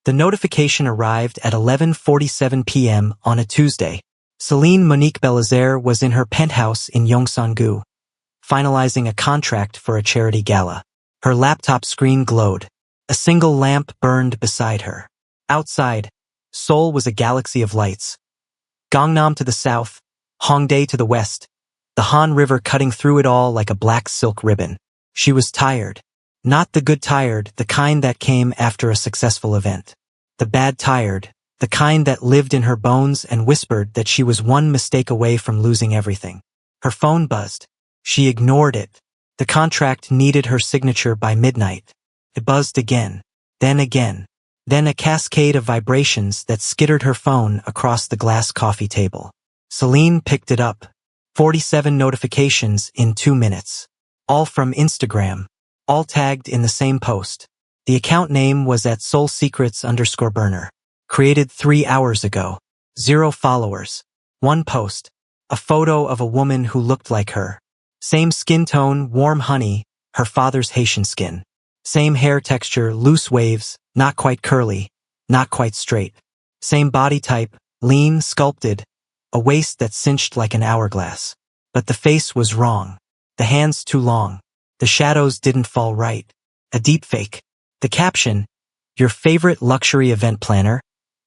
The notification arrived at 11:47 p.m. on a Tuesday. Celine Monique Belizaire was in her penthouse in Yongsan-gu, finalizing a contract for a charity gala. Her laptop screen glowed. A single lamp burned beside her. Outside, Seoul was a galaxy of lights. Gangnam to the south, Hongdae to the west, the Han River cutting through it all like a black silk ribbon. She was tired. Not the good tired, the kind that came after a successful event. The bad tired, the kind that lived in her bones and whispered that she was one mistake away from losing everything. Her phone buzzed. She ignored it. The contract needed her signature by midnight. It buzzed again, then a cascade of vibrations that skittered her phone across the glass coffee table. Celine picked it up. 47 notifications in 2 minutes. All from Instagram. All tagged in the same post. The account name was at soulsecrets_burner. Created 3 hours ago. 0 followers. 1 post. A photo of a woman who looked like her. Same skin tone, warm honey, her father's Haitian skin. Same hair texture, loose waves, not quite curly, not quite straight. Same body type, lean, sculpted, a waist that cinched like an hourglass. But the face was wrong. The hands too long. The shadows didn't fall right. A deep fake. The caption, "Your favorite luxury event planner,"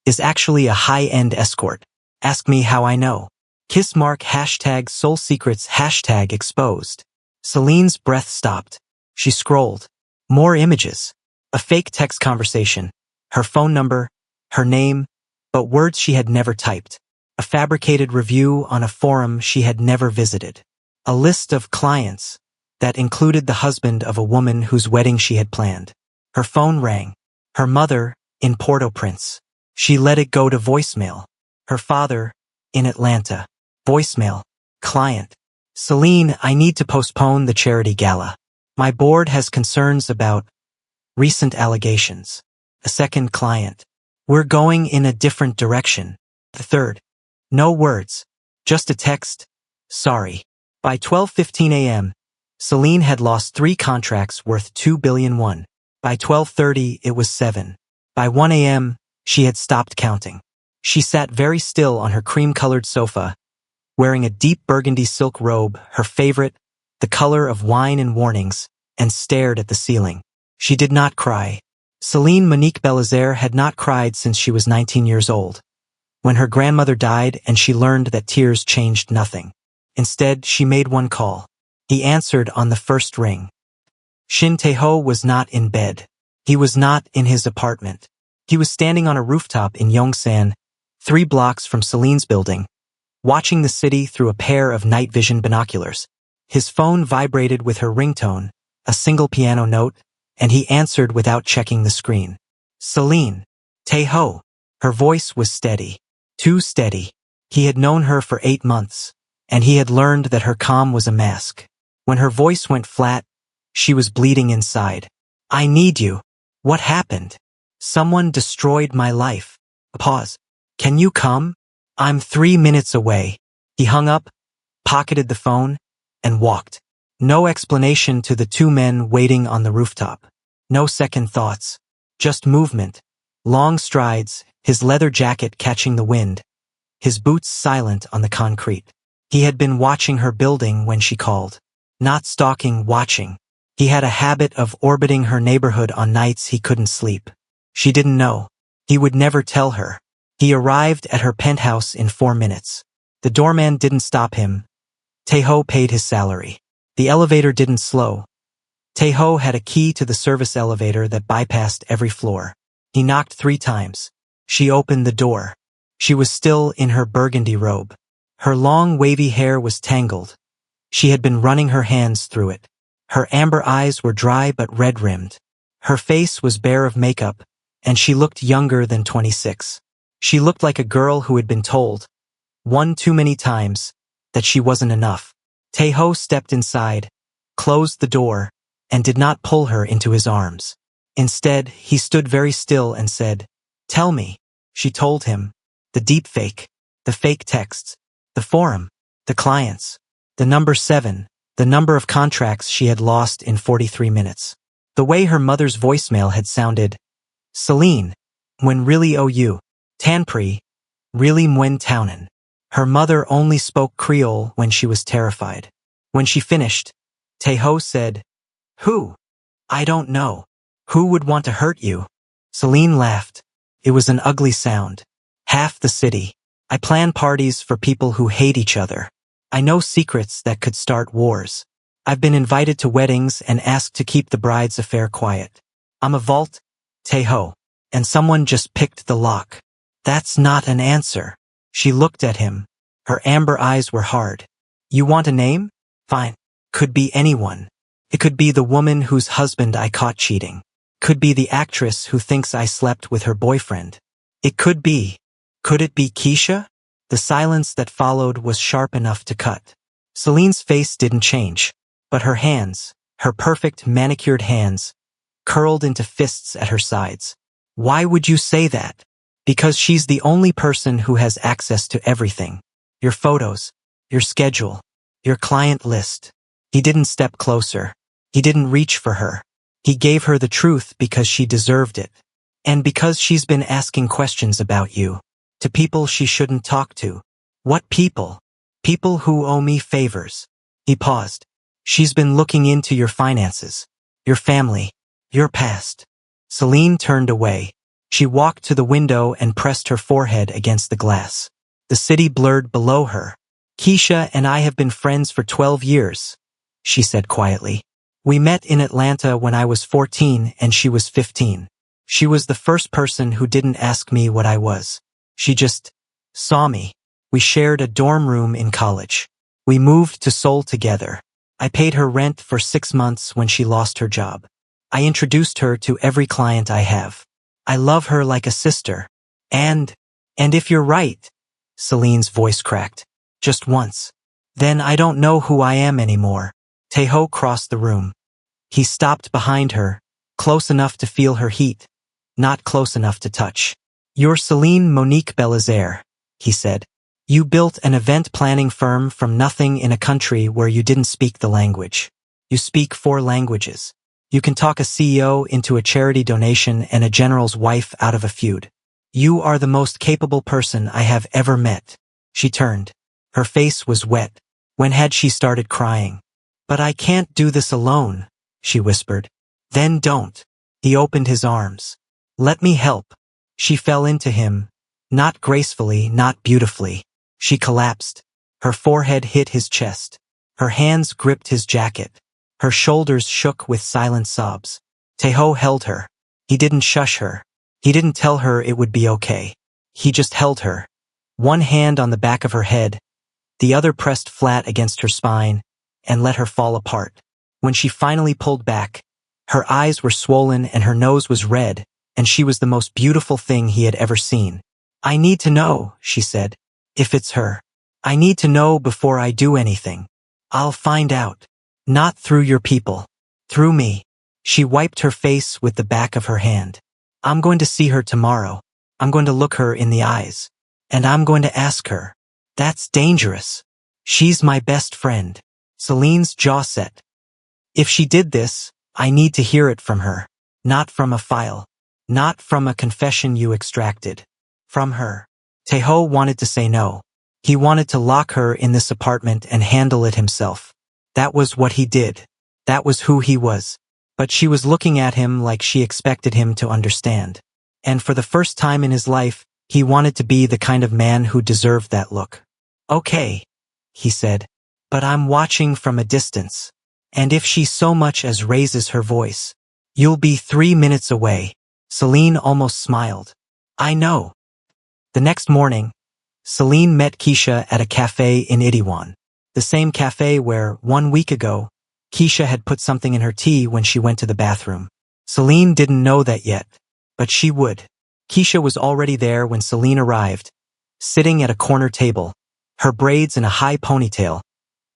is actually a high-end escort. Ask me how I know. Kiss mark hashtag soul secrets hashtag exposed. Celine's breath stopped. She scrolled. More images. A fake text conversation. Her phone number. Her name. But words she had never typed. A fabricated review on a forum she had never visited. A list of clients that included the husband of a woman whose wedding she had planned. Her phone rang. Her mother, in Port-au-Prince. She let it go to voicemail. Her father, in Atlanta. Voicemail. Client. Celine, I need to postpone the charity gala. My board has concerns about recent allegations. A second client. We're going in a different direction. The third. No words. Just a text. Sorry. By 12:15 a.m., Celine had lost 3 contracts worth 2 billion won. By 12:30, it was 7. By 1 a.m., she had stopped counting. She sat very still on her cream-colored sofa, wearing a deep burgundy silk robe, her favorite, the color of wine and warnings, and stared at the ceiling. She did not cry. Celine Monique Belizaire had not cried since she was 19 years old, when her grandmother died and she learned that tears changed nothing. Instead, she made one call. He answered on the first ring. Shin Tae-ho was not in bed. He was not in his apartment. He was standing on a rooftop in Yongsan, 3 blocks from Celine's building, watching the city through a pair of night vision binoculars. His phone vibrated with her ringtone, a single piano note, and he answered without checking the screen. Celine. Tae-ho. Her voice was steady. Too steady. He had known her for 8 months, and he had learned that her calm was a mask. When her voice went flat, she was bleeding inside. I need you. What happened? Someone destroyed my life. A pause. Can you come? I'm 3 minutes away. He hung up, pocketed the phone, and walked. No explanation to the 2 men waiting on the rooftop. No second thoughts. Just movement. Long strides, his leather jacket catching the wind. His boots silent on the concrete. He had been watching her building when she called. Not stalking, watching. He had a habit of orbiting her neighborhood on nights he couldn't sleep. She didn't know. He would never tell her. He arrived at her penthouse in 4 minutes. The doorman didn't stop him. Tae-ho paid his salary. The elevator didn't slow. Tae-ho had a key to the service elevator that bypassed every floor. He knocked 3 times. She opened the door. She was still in her burgundy robe. Her long wavy hair was tangled. She had been running her hands through it. Her amber eyes were dry but red-rimmed. Her face was bare of makeup, and she looked younger than 26. She looked like a girl who had been told, one too many times, that she wasn't enough. Tae-ho stepped inside, closed the door, and did not pull her into his arms. Instead, he stood very still and said, "Tell me." She told him. The deep fake, the fake texts, the forum, the clients, the number 7, the number of contracts she had lost in 43 minutes. The way her mother's voicemail had sounded. Celine, When really ou. Tanpri, really Muen Townen. Her mother only spoke Creole when she was terrified. When she finished, Taeho said, "Who? I don't know. Who would want to hurt you?" Celine laughed. It was an ugly sound. Half the city. I plan parties for people who hate each other. I know secrets that could start wars. I've been invited to weddings and asked to keep the bride's affair quiet. I'm a vault, Taeho, and someone just picked the lock. That's not an answer. She looked at him. Her amber eyes were hard. You want a name? Fine. Could be anyone. It could be the woman whose husband I caught cheating. Could be the actress who thinks I slept with her boyfriend. It could be. Could it be Keisha? The silence that followed was sharp enough to cut. Celine's face didn't change, but her hands, her perfect manicured hands, curled into fists at her sides. Why would you say that? Because she's the only person who has access to everything. Your photos, your schedule, your client list. He didn't step closer. He didn't reach for her. He gave her the truth because she deserved it. And because she's been asking questions about you. To people she shouldn't talk to. What people? People who owe me favors. He paused. She's been looking into your finances, your family, your past. Celine turned away. She walked to the window and pressed her forehead against the glass. The city blurred below her. Keisha and I have been friends for 12 years, she said quietly. We met in Atlanta when I was 14 and she was 15. She was the first person who didn't ask me what I was. She just saw me. We shared a dorm room in college. We moved to Seoul together. I paid her rent for 6 months when she lost her job. I introduced her to every client I have. I love her like a sister. And if you're right, Celine's voice cracked. Just once. Then I don't know who I am anymore. Taeho crossed the room. He stopped behind her, close enough to feel her heat, not close enough to touch. You're Celine Monique Belizaire, he said. You built an event planning firm from nothing in a country where you didn't speak the language. You speak 4 languages. You can talk a CEO into a charity donation and a general's wife out of a feud. You are the most capable person I have ever met. She turned. Her face was wet. When had she started crying? But I can't do this alone, she whispered. Then don't. He opened his arms. Let me help. She fell into him, not gracefully, not beautifully. She collapsed. Her forehead hit his chest. Her hands gripped his jacket. Her shoulders shook with silent sobs. Taeho held her. He didn't shush her. He didn't tell her it would be okay. He just held her. One hand on the back of her head, the other pressed flat against her spine, and let her fall apart. When she finally pulled back, her eyes were swollen and her nose was red, and she was the most beautiful thing he had ever seen. I need to know, she said, if it's her. I need to know before I do anything. I'll find out. Not through your people. Through me. She wiped her face with the back of her hand. I'm going to see her tomorrow. I'm going to look her in the eyes. And I'm going to ask her. That's dangerous. She's my best friend. Celine's jaw set. If she did this, I need to hear it from her. Not from a file. Not from a confession you extracted. From her. Taeho wanted to say no. He wanted to lock her in this apartment and handle it himself. That was what he did. That was who he was. But she was looking at him like she expected him to understand. And for the first time in his life, he wanted to be the kind of man who deserved that look. Okay, he said, but I'm watching from a distance. And if she so much as raises her voice, you'll be 3 minutes away. Celine almost smiled. I know. The next morning, Celine met Keisha at a cafe in Itaewon. The same cafe where, 1 week ago, Keisha had put something in her tea when she went to the bathroom. Celine didn't know that yet, but she would. Keisha was already there when Celine arrived, sitting at a corner table, her braids in a high ponytail,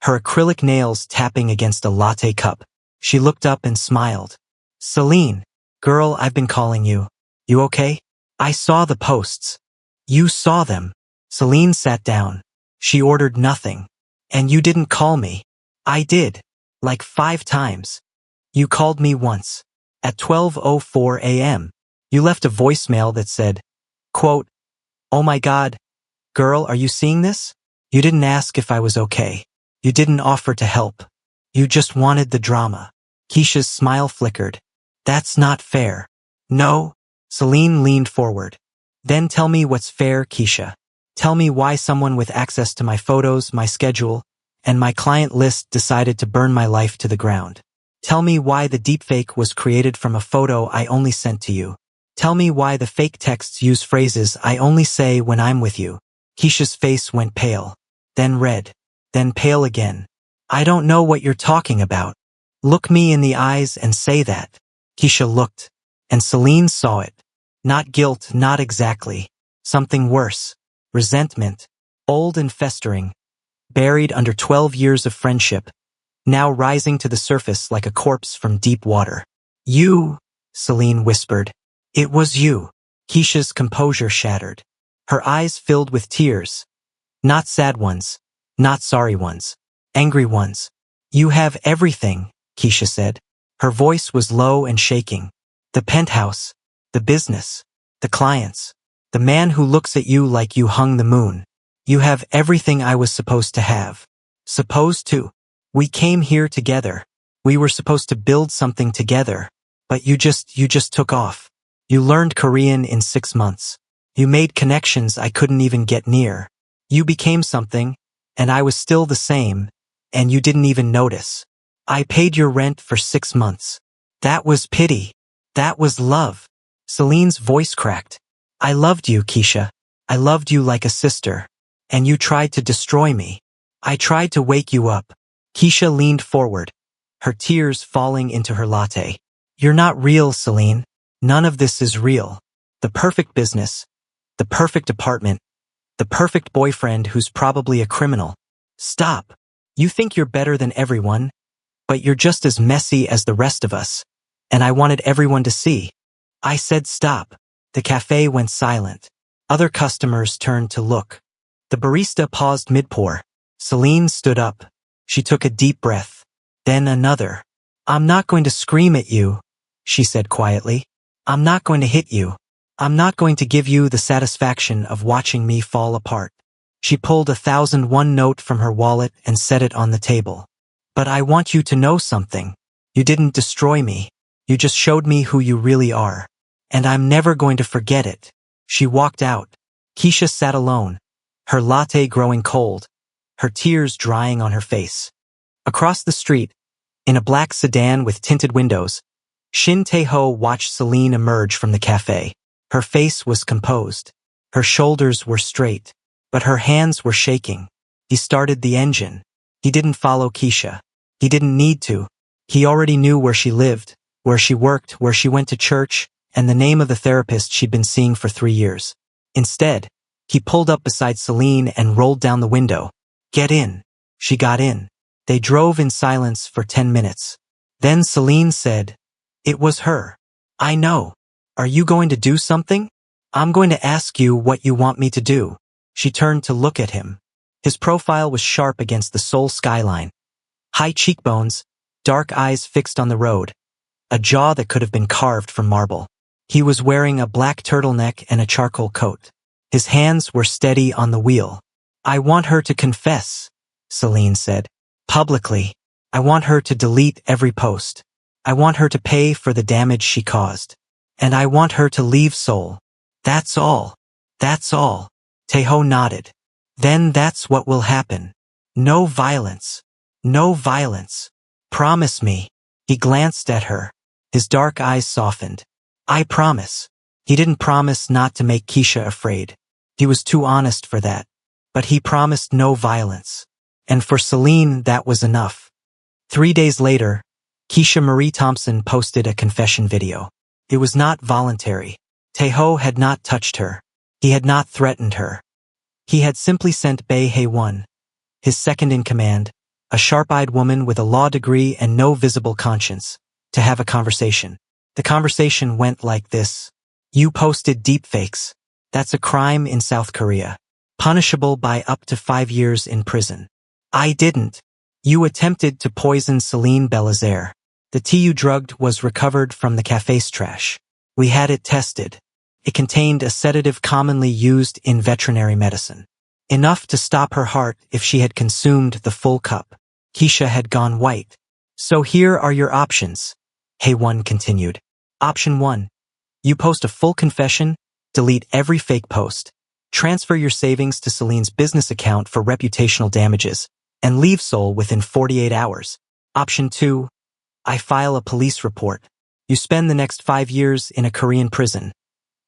her acrylic nails tapping against a latte cup. She looked up and smiled. Celine, girl, I've been calling you. You okay? I saw the posts. You saw them. Celine sat down. She ordered nothing. And you didn't call me. I did. Like 5 times. You called me once. At 12:04 a.m. You left a voicemail that said, quote, "Oh my God, girl, are you seeing this? You didn't ask if I was okay. You didn't offer to help. You just wanted the drama." Keisha's smile flickered. "That's not fair." "No." Celine leaned forward. "Then tell me what's fair, Keisha. Tell me why someone with access to my photos, my schedule, and my client list decided to burn my life to the ground. Tell me why the deepfake was created from a photo I only sent to you. Tell me why the fake texts use phrases I only say when I'm with you." Keisha's face went pale, then red, then pale again. "I don't know what you're talking about. Look me in the eyes and say that." Keisha looked, and Celine saw it. Not guilt, not exactly. Something worse. Resentment. Old and festering. Buried under 12 years of friendship. Now rising to the surface like a corpse from deep water. "You," Celine whispered. "It was you." Keisha's composure shattered. Her eyes filled with tears. Not sad ones. Not sorry ones. Angry ones. "You have everything," Keisha said. Her voice was low and shaking. "The penthouse. The business. The clients. The man who looks at you like you hung the moon. You have everything I was supposed to have. Supposed to. We came here together. We were supposed to build something together. But you just took off. You learned Korean in 6 months. You made connections I couldn't even get near. You became something, and I was still the same, and you didn't even notice. I paid your rent for 6 months. That was pity. That was love." Celine's voice cracked. "I loved you, Keisha. I loved you like a sister. And you tried to destroy me. I tried to wake you up." Keisha leaned forward, her tears falling into her latte. "You're not real, Celine. None of this is real. The perfect business, the perfect apartment, the perfect boyfriend who's probably a criminal. Stop. You think you're better than everyone, but you're just as messy as the rest of us. And I wanted everyone to see." I said stop. The cafe went silent. Other customers turned to look. The barista paused mid-pour. Celine stood up. She took a deep breath. Then another. "I'm not going to scream at you," she said quietly. "I'm not going to hit you. I'm not going to give you the satisfaction of watching me fall apart." She pulled a 1,001 note from her wallet and set it on the table. "But I want you to know something. You didn't destroy me. You just showed me who you really are. And I'm never going to forget it." She walked out. Keisha sat alone, her latte growing cold, her tears drying on her face. Across the street, in a black sedan with tinted windows, Shin Tae-ho watched Celine emerge from the cafe. Her face was composed. Her shoulders were straight, but her hands were shaking. He started the engine. He didn't follow Keisha. He didn't need to. He already knew where she lived, where she worked, where she went to church, and the name of the therapist she'd been seeing for 3 years. Instead, he pulled up beside Celine and rolled down the window. "Get in." She got in. They drove in silence for 10 minutes. Then Celine said, "It was her. I know. Are you going to do something? I'm going to ask you what you want me to do." She turned to look at him. His profile was sharp against the Seoul skyline. High cheekbones, dark eyes fixed on the road, a jaw that could have been carved from marble. He was wearing a black turtleneck and a charcoal coat. His hands were steady on the wheel. "I want her to confess," Celine said. "Publicly. I want her to delete every post. I want her to pay for the damage she caused. And I want her to leave Seoul. That's all. That's all." Tae-ho nodded. "Then that's what will happen. No violence. No violence. Promise me." He glanced at her. His dark eyes softened. "I promise." He didn't promise not to make Keisha afraid. He was too honest for that. But he promised no violence. And for Celine, that was enough. 3 days later, Keisha Marie Thompson posted a confession video. It was not voluntary. Tae-ho had not touched her. He had not threatened her. He had simply sent Bae Hae-won, his second in command, a sharp-eyed woman with a law degree and no visible conscience, to have a conversation. The conversation went like this. "You posted deepfakes. That's a crime in South Korea. Punishable by up to 5 years in prison. I didn't. You attempted to poison Celine Belizaire. The tea you drugged was recovered from the cafe's trash. We had it tested. It contained a sedative commonly used in veterinary medicine. Enough to stop her heart if she had consumed the full cup. Keisha had gone white. So here are your options, Hae-won continued. Option 1. You post a full confession, delete every fake post, transfer your savings to Celine's business account for reputational damages, and leave Seoul within 48 hours. Option 2. I file a police report. You spend the next 5 years in a Korean prison,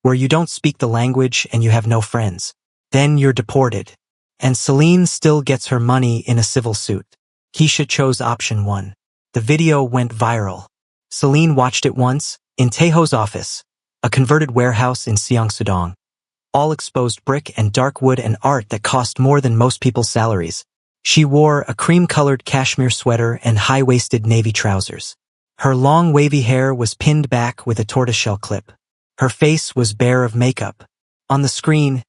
where you don't speak the language and you have no friends. Then you're deported. And Celine still gets her money in a civil suit. Keisha chose option 1. The video went viral. Celine watched it once, in Taeho's office, a converted warehouse in Seongsu-dong. All exposed brick and dark wood and art that cost more than most people's salaries. She wore a cream-colored cashmere sweater and high-waisted navy trousers. Her long wavy hair was pinned back with a tortoiseshell clip. Her face was bare of makeup. On the screen,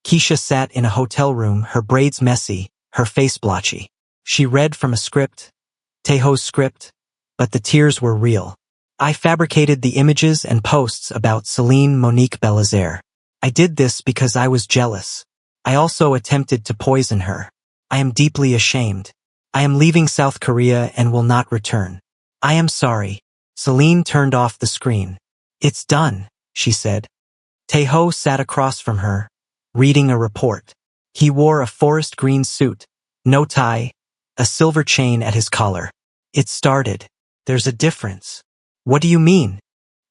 Keisha sat in a hotel room, her braids messy, her face blotchy. She read from a script, Taeho's script, but the tears were real. I fabricated the images and posts about Celine Monique Belazaire. I did this because I was jealous. I also attempted to poison her. I am deeply ashamed. I am leaving South Korea and will not return. I am sorry. Celine turned off the screen. It's done, she said. Taeho sat across from her, reading a report. He wore a forest green suit, no tie, a silver chain at his collar. It started. There's a difference. What do you mean?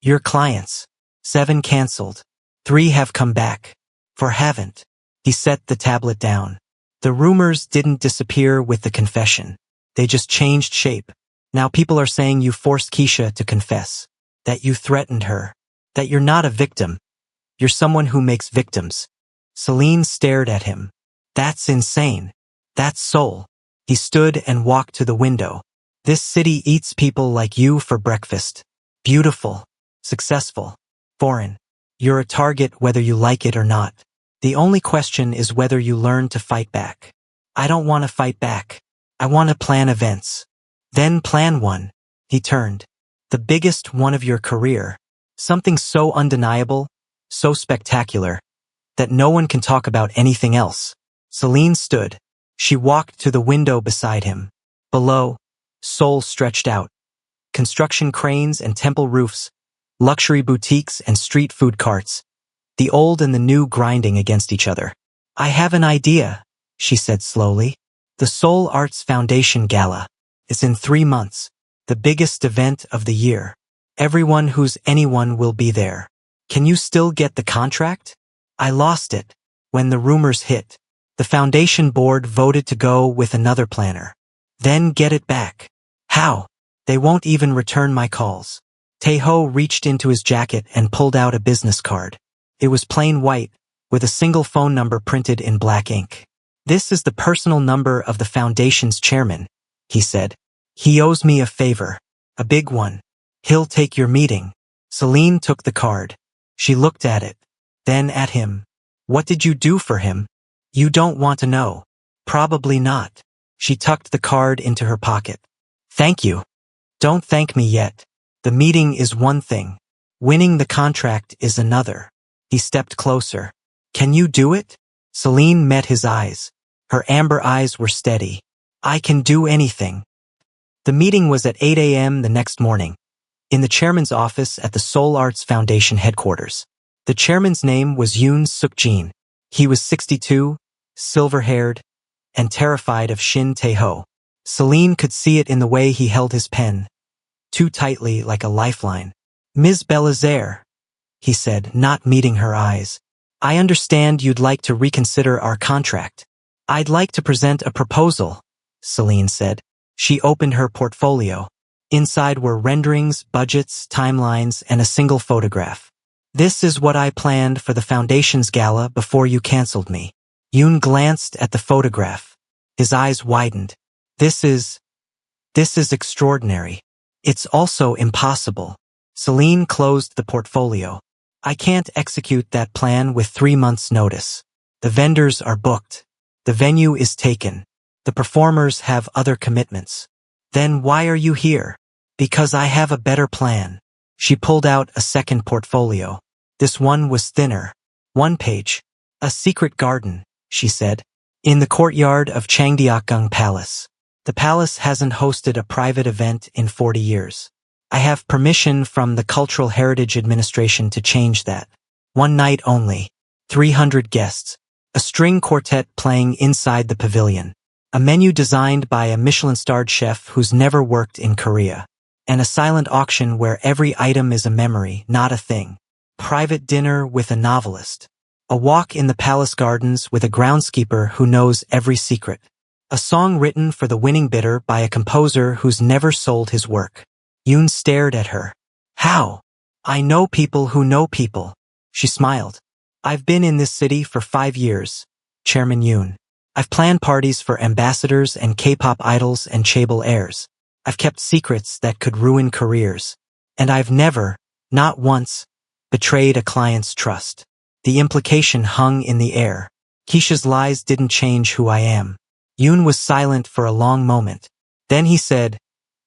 Your clients. 7 canceled. 3 have come back. 4 haven't. He set the tablet down. The rumors didn't disappear with the confession. They just changed shape. Now people are saying you forced Keisha to confess. That you threatened her. That you're not a victim. You're someone who makes victims. Celine stared at him. That's insane. That's Seoul. He stood and walked to the window. This city eats people like you for breakfast. Beautiful. Successful. Foreign. You're a target whether you like it or not. The only question is whether you learn to fight back. I don't want to fight back. I want to plan events. Then plan one. He turned. The biggest one of your career. Something so undeniable, so spectacular, that no one can talk about anything else. Celine stood. She walked to the window beside him. Below, Seoul stretched out. Construction cranes and temple roofs, luxury boutiques and street food carts, the old and the new grinding against each other. I have an idea, she said slowly. The Seoul Arts Foundation Gala. It's in 3 months, the biggest event of the year. Everyone who's anyone will be there. Can you still get the contract? I lost it. When the rumors hit, the foundation board voted to go with another planner. Then get it back. How? They won't even return my calls. Taeho reached into his jacket and pulled out a business card. It was plain white, with a single phone number printed in black ink. This is the personal number of the foundation's chairman, he said. He owes me a favor. A big one. He'll take your meeting. Celine took the card. She looked at it. Then at him. What did you do for him? You don't want to know. Probably not. She tucked the card into her pocket. Thank you. Don't thank me yet. The meeting is one thing. Winning the contract is another. He stepped closer. Can you do it? Celine met his eyes. Her amber eyes were steady. I can do anything. The meeting was at 8 a.m. the next morning, in the chairman's office at the Seoul Arts Foundation headquarters. The chairman's name was Yoon Suk-jin. He was 62, silver-haired, and terrified of Shin Taeho. Celine could see it in the way he held his pen, too tightly like a lifeline. Ms. Belazaire, he said, not meeting her eyes. I understand you'd like to reconsider our contract. I'd like to present a proposal, Celine said. She opened her portfolio. Inside were renderings, budgets, timelines, and a single photograph. This is what I planned for the foundation's gala before you canceled me. Yoon glanced at the photograph. His eyes widened. This is extraordinary. It's also impossible. Celine closed the portfolio. I can't execute that plan with 3 months' notice. The vendors are booked. The venue is taken. The performers have other commitments. Then why are you here? Because I have a better plan. She pulled out a second portfolio. This one was thinner. 1 page. A secret garden, she said. In the courtyard of Changdeokgung Palace. The palace hasn't hosted a private event in 40 years. I have permission from the Cultural Heritage Administration to change that. 1 night only. 300 guests. A string quartet playing inside the pavilion. A menu designed by a Michelin-starred chef who's never worked in Korea. And a silent auction where every item is a memory, not a thing. Private dinner with a novelist. A walk in the palace gardens with a groundskeeper who knows every secret. A song written for the winning bidder by a composer who's never sold his work. Yoon stared at her. How? I know people who know people. She smiled. I've been in this city for 5 years, Chairman Yoon. I've planned parties for ambassadors and K-pop idols and chaebol heirs. I've kept secrets that could ruin careers. And I've never, not once, betrayed a client's trust. The implication hung in the air. Keisha's lies didn't change who I am. Yoon was silent for a long moment. Then he said,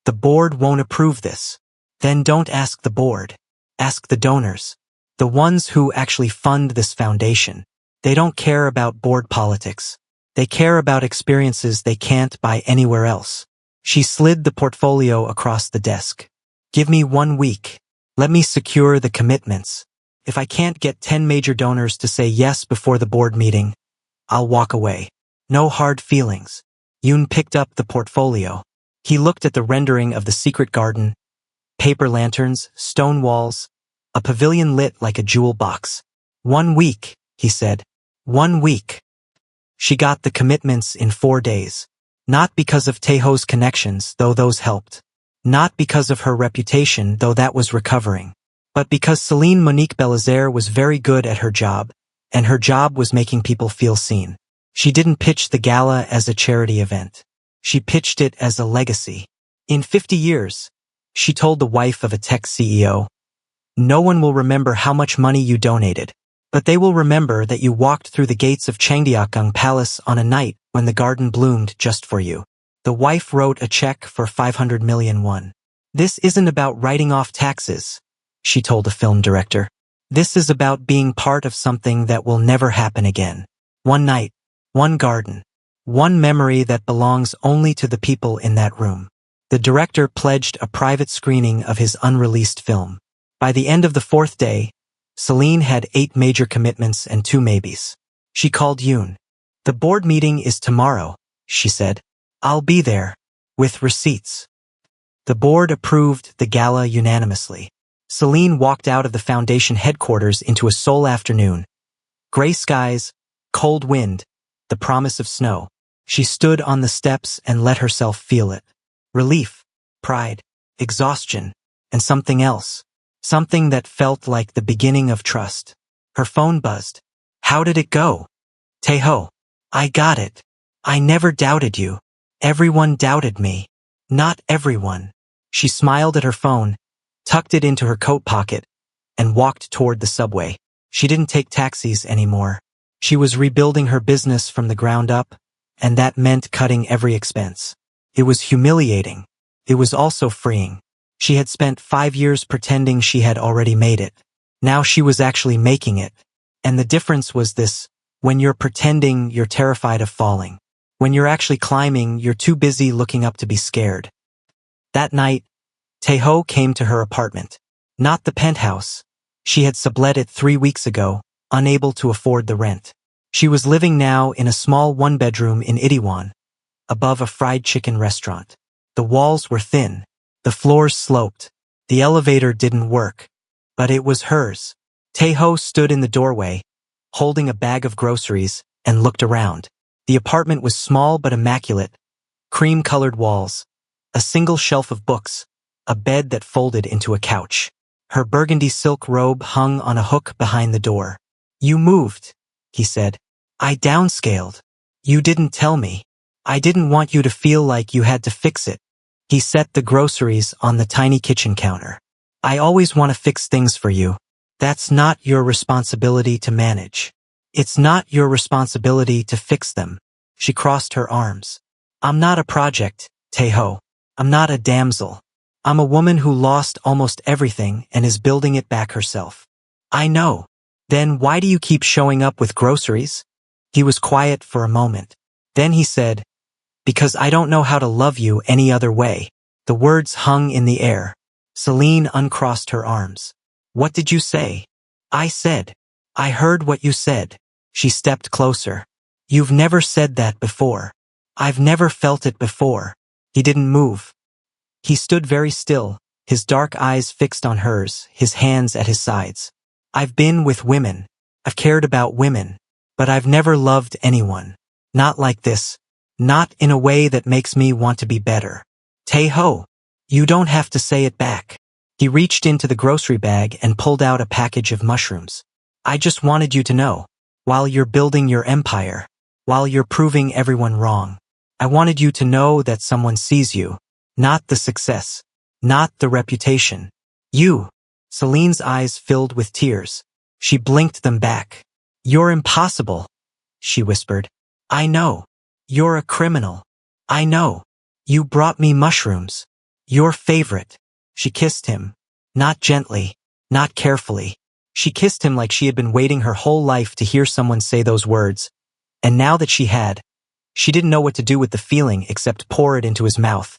the board won't approve this. Then don't ask the board. Ask the donors. The ones who actually fund this foundation. They don't care about board politics. They care about experiences they can't buy anywhere else. She slid the portfolio across the desk. Give me 1 week. Let me secure the commitments. If I can't get 10 major donors to say yes before the board meeting, I'll walk away. No hard feelings. Yoon picked up the portfolio. He looked at the rendering of the secret garden, paper lanterns, stone walls, a pavilion lit like a jewel box. 1 week, he said. 1 week. She got the commitments in 4 days. Not because of Taeho's connections, though those helped. Not because of her reputation, though that was recovering. But because Celine Monique Belizaire was very good at her job, and her job was making people feel seen. She didn't pitch the gala as a charity event. She pitched it as a legacy. In 50 years, she told the wife of a tech CEO, no one will remember how much money you donated, but they will remember that you walked through the gates of Changdeokgung Palace on a night when the garden bloomed just for you. The wife wrote a check for 500 million won. This isn't about writing off taxes, she told a film director. This is about being part of something that will never happen again. 1 night, 1 garden, 1 memory that belongs only to the people in that room. The director pledged a private screening of his unreleased film. By the end of the 4th day, Celine had 8 major commitments and 2 maybes. She called Yoon. The board meeting is tomorrow, she said. I'll be there, with receipts. The board approved the gala unanimously. Celine walked out of the foundation headquarters into a Seoul afternoon. Gray skies, cold wind, the promise of snow. She stood on the steps and let herself feel it. Relief, pride, exhaustion, and something else. Something that felt like the beginning of trust. Her phone buzzed. How did it go? Taeho. I got it. I never doubted you. Everyone doubted me. Not everyone. She smiled at her phone, tucked it into her coat pocket, and walked toward the subway. She didn't take taxis anymore. She was rebuilding her business from the ground up, and that meant cutting every expense. It was humiliating. It was also freeing. She had spent 5 years pretending she had already made it. Now she was actually making it. And the difference was this: when you're pretending, you're terrified of falling. When you're actually climbing, you're too busy looking up to be scared. That night, Taeho came to her apartment. Not the penthouse. She had sublet it 3 weeks ago, unable to afford the rent. She was living now in a small 1-bedroom in Itaewon, above a fried chicken restaurant. The walls were thin. The floors sloped. The elevator didn't work. But it was hers. Taeho stood in the doorway, holding a bag of groceries, and looked around. The apartment was small but immaculate. Cream-colored walls, a single shelf of books, a bed that folded into a couch. Her burgundy silk robe hung on a hook behind the door. You moved, he said. I downscaled. You didn't tell me. I didn't want you to feel like you had to fix it. He set the groceries on the tiny kitchen counter. I always want to fix things for you. That's not your responsibility to manage. It's not your responsibility to fix them. She crossed her arms. I'm not a project, Taeho. I'm not a damsel. I'm a woman who lost almost everything and is building it back herself. I know. Then why do you keep showing up with groceries? He was quiet for a moment. Then he said, because I don't know how to love you any other way. The words hung in the air. Celine uncrossed her arms. What did you say? I said. I heard what you said. She stepped closer. You've never said that before. I've never felt it before. He didn't move. He stood very still, his dark eyes fixed on hers, his hands at his sides. I've been with women. I've cared about women. But I've never loved anyone. Not like this. Not in a way that makes me want to be better. Tae-ho. You don't have to say it back. He reached into the grocery bag and pulled out a package of mushrooms. I just wanted you to know. While you're building your empire, while you're proving everyone wrong, I wanted you to know that someone sees you. Not the success. Not the reputation. You. Celine's eyes filled with tears. She blinked them back. You're impossible, she whispered. I know. You're a criminal. I know. You brought me mushrooms. Your favorite. She kissed him. Not gently. Not carefully. She kissed him like she had been waiting her whole life to hear someone say those words. And now that she had, she didn't know what to do with the feeling except pour it into his mouth.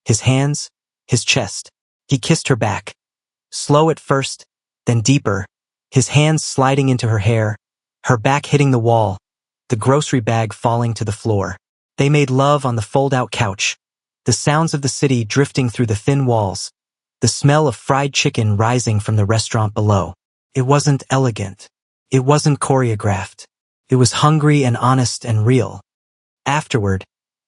His hands, his chest. He kissed her back. Slow at first, then deeper, his hands sliding into her hair, her back hitting the wall, the grocery bag falling to the floor. They made love on the fold-out couch, the sounds of the city drifting through the thin walls, the smell of fried chicken rising from the restaurant below. It wasn't elegant. It wasn't choreographed. It was hungry and honest and real. Afterward,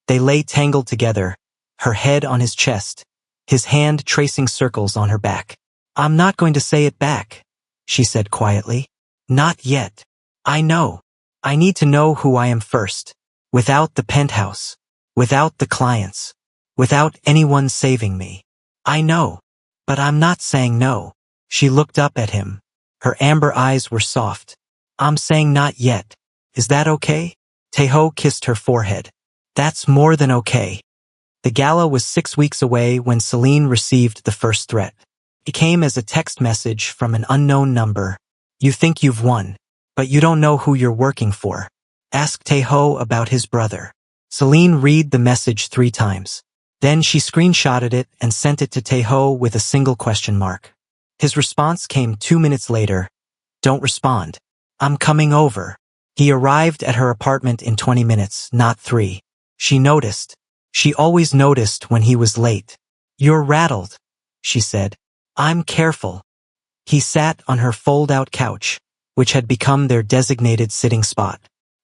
they lay tangled together, her head on his chest, his hand tracing circles on her back. I'm not going to say it back, she said quietly. Not yet. I know. I need to know who I am first. Without the penthouse. Without the clients. Without anyone saving me. I know. But I'm not saying no. She looked up at him. Her amber eyes were soft. I'm saying not yet. Is that okay? Tae-ho kissed her forehead. That's more than okay. The gala was 6 weeks away when Celine received the first threat. It came as a text message from an unknown number. You think you've won, but you don't know who you're working for. Ask Tae-ho about his brother. Celine read the message 3 times. Then she screenshotted it and sent it to Tae-ho with a single question mark. His response came 2 minutes later. Don't respond. I'm coming over. He arrived at her apartment in 20 minutes, not 3. She noticed. She always noticed when he was late. You're rattled, she said. I'm careful. He sat on her fold-out couch, which had become their designated sitting spot.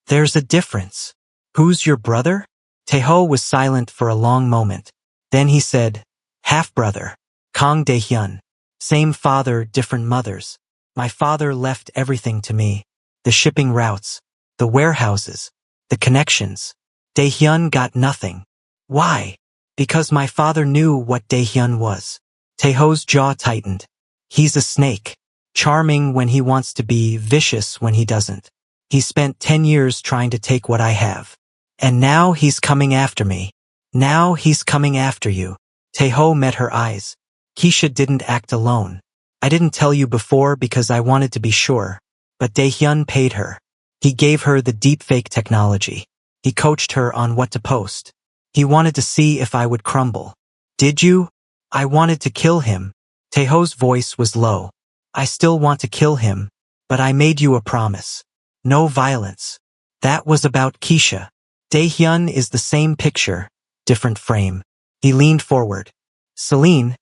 There's a difference. Who's your brother? Tae-ho was silent for a long moment. Then he said, half-brother. Kang Dae-hyun. Same father, different mothers. My father left everything to me. The shipping routes, the warehouses, the connections. Dae-hyun got nothing. Why? Because my father knew what Dae-hyun was. Tae-ho's jaw tightened. He's a snake. Charming when he wants to be, vicious when he doesn't. He spent 10 years trying to take what I have. And now he's coming after me. Now he's coming after you. Tae-ho met her eyes. Keisha didn't act alone. I didn't tell you before because I wanted to be sure. But Dae-hyun paid her. He gave her the deepfake technology. He coached her on what to post. He wanted to see if I would crumble. Did you? I wanted to kill him. Tae-ho's voice was low. I still want to kill him, but I made you a promise. No violence. That was about Keisha. Dae-hyun is the same picture, different frame. He leaned forward. Celine,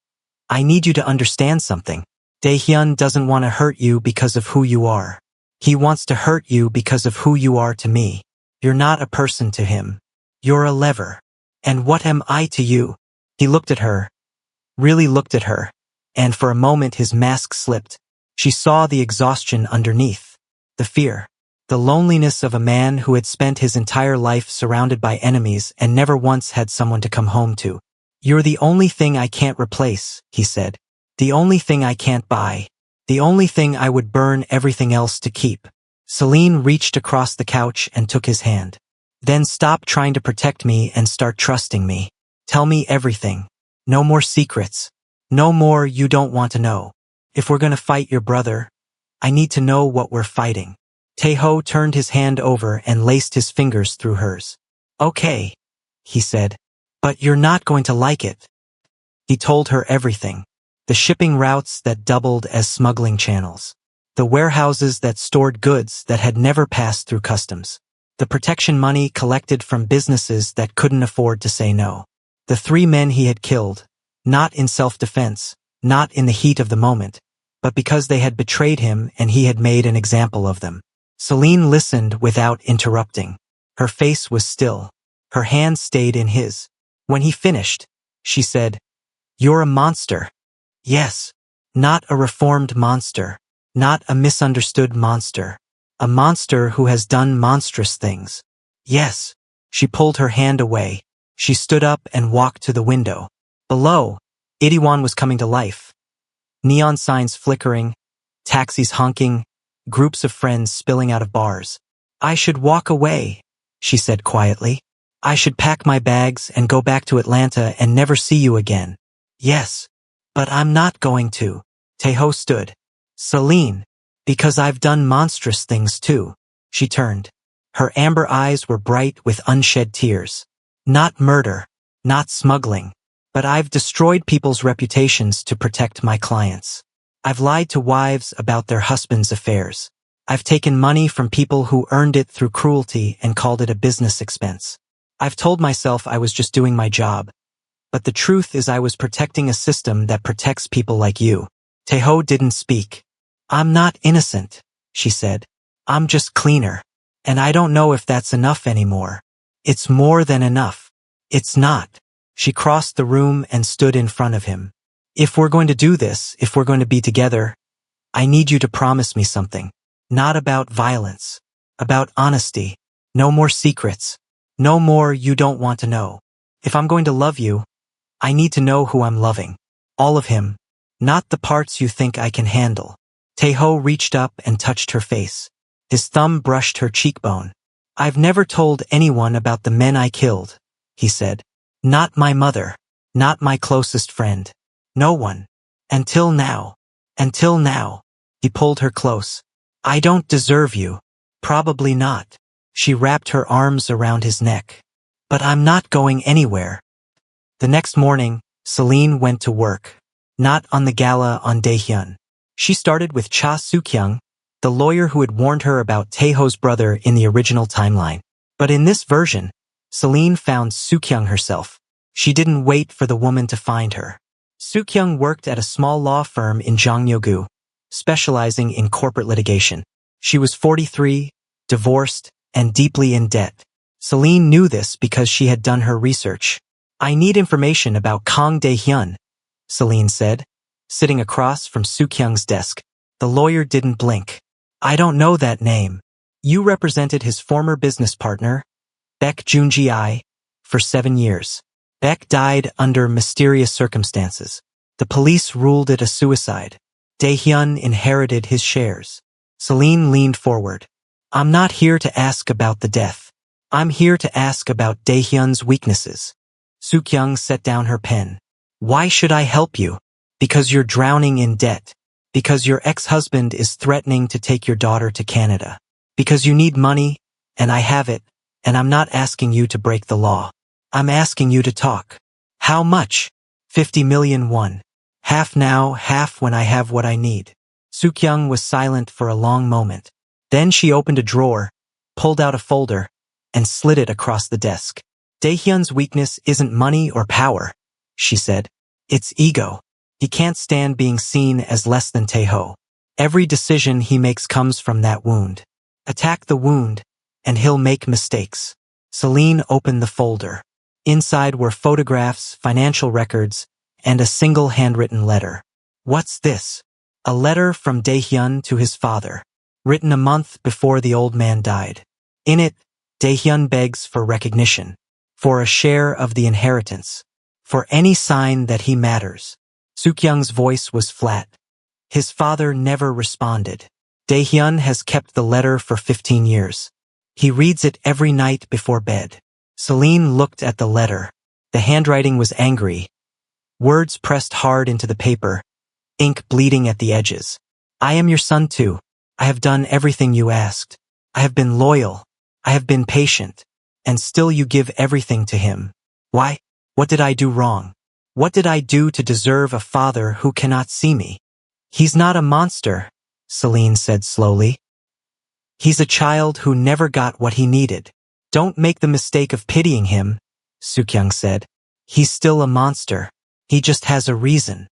I need you to understand something. Dae-hyun doesn't want to hurt you because of who you are. He wants to hurt you because of who you are to me. You're not a person to him. You're a lever. And what am I to you? He looked at her, really looked at her, and for a moment his mask slipped. She saw the exhaustion underneath, the fear, the loneliness of a man who had spent his entire life surrounded by enemies and never once had someone to come home to. You're the only thing I can't replace, he said. The only thing I can't buy. The only thing I would burn everything else to keep. Celine reached across the couch and took his hand. Then stop trying to protect me and start trusting me. Tell me everything. No more secrets. No more you don't want to know. If we're gonna fight your brother, I need to know what we're fighting. Taeho turned his hand over and laced his fingers through hers. Okay, he said. But you're not going to like it. He told her everything. The shipping routes that doubled as smuggling channels. The warehouses that stored goods that had never passed through customs. The protection money collected from businesses that couldn't afford to say no. The 3 men he had killed, not in self-defense, not in the heat of the moment, but because they had betrayed him and he had made an example of them. Celine listened without interrupting. Her face was still. Her hand stayed in his. When he finished, she said, "You're a monster." Yes. Not a reformed monster. Not a misunderstood monster. A monster who has done monstrous things. Yes. She pulled her hand away. She stood up and walked to the window. Below, Itaewon was coming to life. Neon signs flickering, taxis honking, groups of friends spilling out of bars. I should walk away, she said quietly. I should pack my bags and go back to Atlanta and never see you again. Yes. But I'm not going to. Taeho stood. Celine. Because I've done monstrous things too. She turned. Her amber eyes were bright with unshed tears. Not murder. Not smuggling. But I've destroyed people's reputations to protect my clients. I've lied to wives about their husbands' affairs. I've taken money from people who earned it through cruelty and called it a business expense. I've told myself I was just doing my job. But the truth is I was protecting a system that protects people like you. Taeho didn't speak. I'm not innocent, she said. I'm just cleaner. And I don't know if that's enough anymore. It's more than enough. It's not. She crossed the room and stood in front of him. If we're going to do this, if we're going to be together, I need you to promise me something. Not about violence. About honesty. No more secrets. No more you don't want to know. If I'm going to love you, I need to know who I'm loving. All of him. Not the parts you think I can handle. Taeho reached up and touched her face. His thumb brushed her cheekbone. I've never told anyone about the men I killed, he said. Not my mother. Not my closest friend. No one. Until now. Until now. He pulled her close. I don't deserve you. Probably not. She wrapped her arms around his neck. But I'm not going anywhere. The next morning, Celine went to work. Not on the gala on Daehyun. She started with Cha Soo-kyung, the lawyer who had warned her about Taeho's brother in the original timeline. But in this version, Celine found Soo-kyung herself. She didn't wait for the woman to find her. Soo-kyung worked at a small law firm in Jongnyo-gu, specializing in corporate litigation. She was 43, divorced, and deeply in debt. Celine knew this because she had done her research. I need information about Kang Daehyun, Celine said, sitting across from Soo-kyung's desk. The lawyer didn't blink. I don't know that name. You represented his former business partner, Baek Joon-gi, for 7 years. Baek died under mysterious circumstances. The police ruled it a suicide. Daehyun inherited his shares. Celine leaned forward. I'm not here to ask about the death. I'm here to ask about Daehyun's weaknesses. Soo-kyung set down her pen. Why should I help you? Because you're drowning in debt. Because your ex-husband is threatening to take your daughter to Canada. Because you need money, and I have it, and I'm not asking you to break the law. I'm asking you to talk. How much? 50 million won. Half now, half when I have what I need. Soo-kyung was silent for a long moment. Then she opened a drawer, pulled out a folder, and slid it across the desk. Daehyun's weakness isn't money or power, she said. It's ego. He can't stand being seen as less than Taeho. Every decision he makes comes from that wound. Attack the wound, and he'll make mistakes. Celine opened the folder. Inside were photographs, financial records, and a single handwritten letter. What's this? A letter from Daehyun to his father, written a month before the old man died. In it, Daehyun begs for recognition, for a share of the inheritance, for any sign that he matters. Soo-kyung's voice was flat. His father never responded. Daehyun has kept the letter for 15 years. He reads it every night before bed. Celine looked at the letter. The handwriting was angry, Words pressed hard into the paper, ink bleeding at the edges. I am your son too. I have done everything you asked. I have been loyal. I have been patient. And still you give everything to him. Why? What did I do wrong? What did I do to deserve a father who cannot see me? He's not a monster, Celine said slowly. He's a child who never got what he needed. Don't make the mistake of pitying him, Sukyung said. He's still a monster. He just has a reason.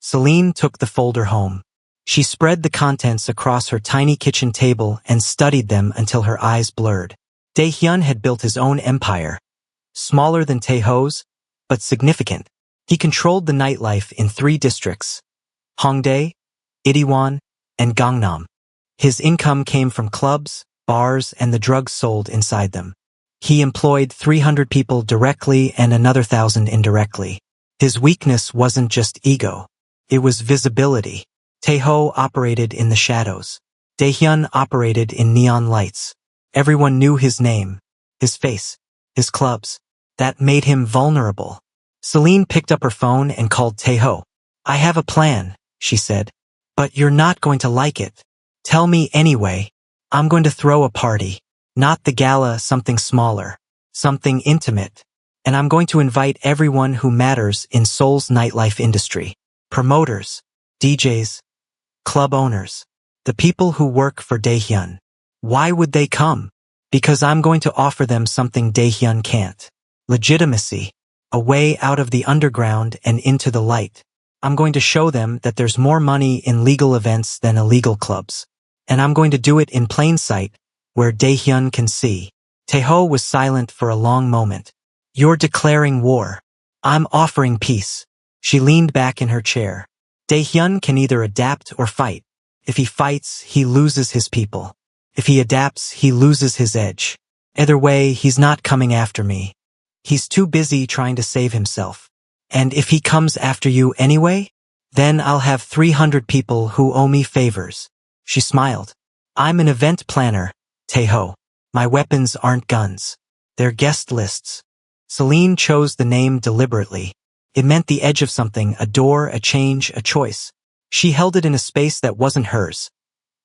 Celine took the folder home. She spread the contents across her tiny kitchen table and studied them until her eyes blurred. Dae-hyun had built his own empire. Smaller than Taeho's, but significant. He controlled the nightlife in 3 districts: Hongdae, Itaewon, and Gangnam. His income came from clubs, bars, and the drugs sold inside them. He employed 300 people directly and another 1,000 indirectly. His weakness wasn't just ego. It was visibility. Taeho operated in the shadows. Dae-hyun operated in neon lights. Everyone knew his name, his face, his clubs. That made him vulnerable. Celine picked up her phone and called Taeho. I have a plan, she said. But you're not going to like it. Tell me anyway. I'm going to throw a party. Not the gala, something smaller. Something intimate. And I'm going to invite everyone who matters in Seoul's nightlife industry. Promoters, DJs, club owners. The people who work for Dae-hyun. Why would they come? Because I'm going to offer them something Dae-hyun can't. Legitimacy. A way out of the underground and into the light. I'm going to show them that there's more money in legal events than illegal clubs. And I'm going to do it in plain sight, where Dae-hyun can see. Taeho was silent for a long moment. You're declaring war. I'm offering peace. She leaned back in her chair. Dae-hyun can either adapt or fight. If he fights, he loses his people. If he adapts, he loses his edge. Either way, he's not coming after me. He's too busy trying to save himself. And if he comes after you anyway, then I'll have 300 people who owe me favors. She smiled. I'm an event planner, Taeho. My weapons aren't guns. They're guest lists. Celine chose the name deliberately. It meant the edge of something, a door, a change, a choice. She held it in a space that wasn't hers.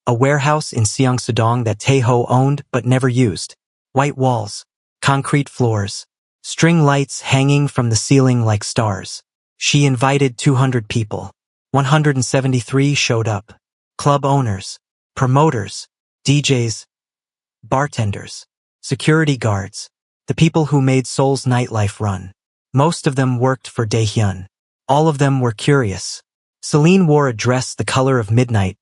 A warehouse in Seongsu-dong that Taeho owned but never used. White walls, concrete floors, string lights hanging from the ceiling like stars. She invited 200 people. 173 showed up. Club owners, promoters, DJs, bartenders, security guards, the people who made Seoul's nightlife run. Most of them worked for Dae-hyun. All of them were curious. Celine wore a dress the color of midnight,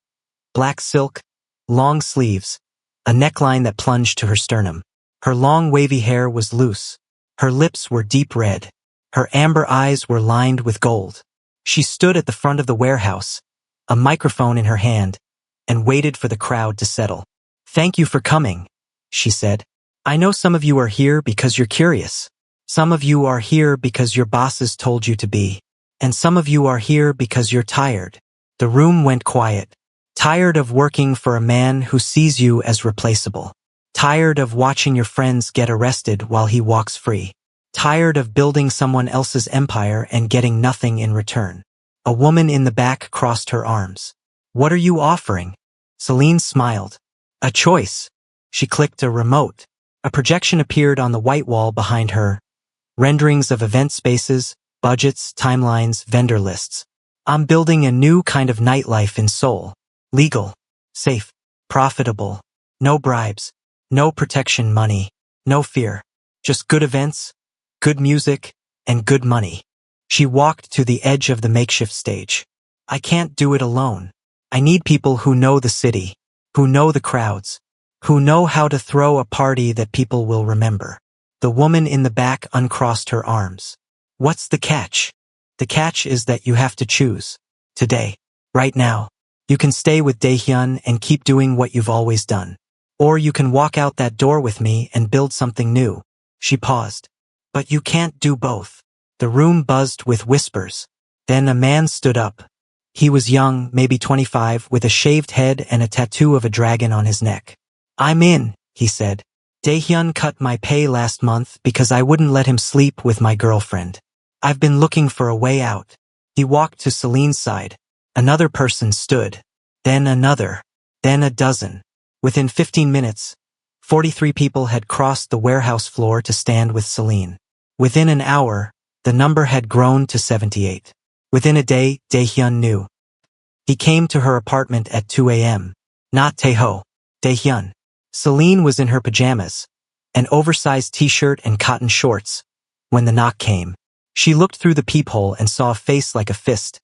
black silk, long sleeves, a neckline that plunged to her sternum. Her long wavy hair was loose. Her lips were deep red. Her amber eyes were lined with gold. She stood at the front of the warehouse, a microphone in her hand, and waited for the crowd to settle. Thank you for coming, she said. I know some of you are here because you're curious. Some of you are here because your bosses told you to be. And some of you are here because you're tired. The room went quiet. Tired of working for a man who sees you as replaceable. Tired of watching your friends get arrested while he walks free. Tired of building someone else's empire and getting nothing in return. A woman in the back crossed her arms. What are you offering? Celine smiled. A choice. She clicked a remote. A projection appeared on the white wall behind her. Renderings of event spaces, budgets, timelines, vendor lists. I'm building a new kind of nightlife in Seoul. Legal, safe, profitable. No bribes, no protection money, no fear. Just good events, good music, and good money. She walked to the edge of the makeshift stage. I can't do it alone. I need people who know the city, who know the crowds, who know how to throw a party that people will remember. The woman in the back uncrossed her arms. What's the catch? The catch is that you have to choose. Today. Right now. You can stay with Dae-hyun and keep doing what you've always done. Or you can walk out that door with me and build something new. She paused. But you can't do both. The room buzzed with whispers. Then a man stood up. He was young, maybe 25, with a shaved head and a tattoo of a dragon on his neck. I'm in, he said. Dae-hyun cut my pay last month because I wouldn't let him sleep with my girlfriend. I've been looking for a way out. He walked to Celine's side. Another person stood. Then another. Then a dozen. Within 15 minutes, 43 people had crossed the warehouse floor to stand with Celine. Within an hour, the number had grown to 78. Within a day, Dae-hyun knew. He came to her apartment at 2 a.m. Not Tae-ho. Dae-hyun. Celine was in her pajamas, an oversized t-shirt and cotton shorts, when the knock came. She looked through the peephole and saw a face like a fist.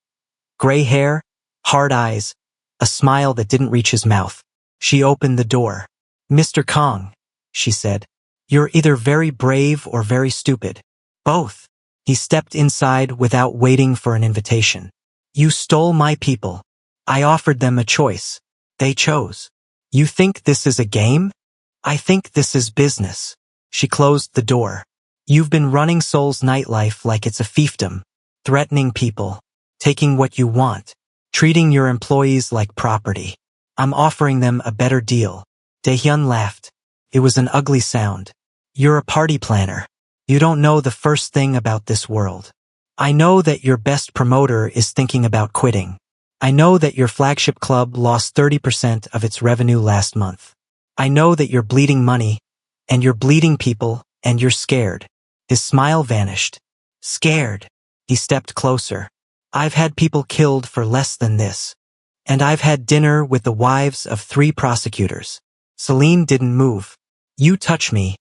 Gray hair, hard eyes, a smile that didn't reach his mouth. She opened the door. "Mr. Kong," she said, "you're either very brave or very stupid. Both." He stepped inside without waiting for an invitation. "You stole my people. I offered them a choice. They chose. You think this is a game? I think this is business." She closed the door. "You've been running Seoul's nightlife like it's a fiefdom, threatening people, taking what you want, treating your employees like property. I'm offering them a better deal." Dae-hyun laughed. It was an ugly sound. "You're a party planner. You don't know the first thing about this world. I know that your best promoter is thinking about quitting. I know that your flagship club lost 30% of its revenue last month. I know that you're bleeding money, and you're bleeding people, and you're scared." His smile vanished. "Scared?" He stepped closer. "I've had people killed for less than this. And I've had dinner with the wives of 3 prosecutors." Celine didn't move. "You touch me,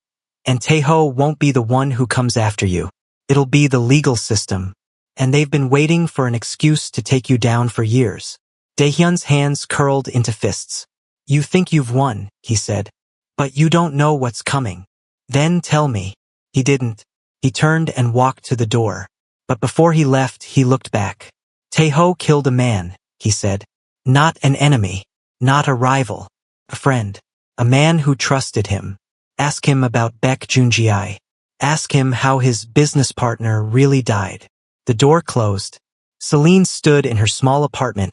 and Tae-ho won't be the one who comes after you. It'll be the legal system. And they've been waiting for an excuse to take you down for years." Dae-hyun's hands curled into fists. "You think you've won," he said. "But you don't know what's coming. Then tell me." He didn't. He turned and walked to the door. But before he left, he looked back. "Tae-ho killed a man," he said. "Not an enemy. Not a rival. A friend. A man who trusted him. Ask him about Baek Junji. Ask him how his business partner really died." The door closed. Celine stood in her small apartment,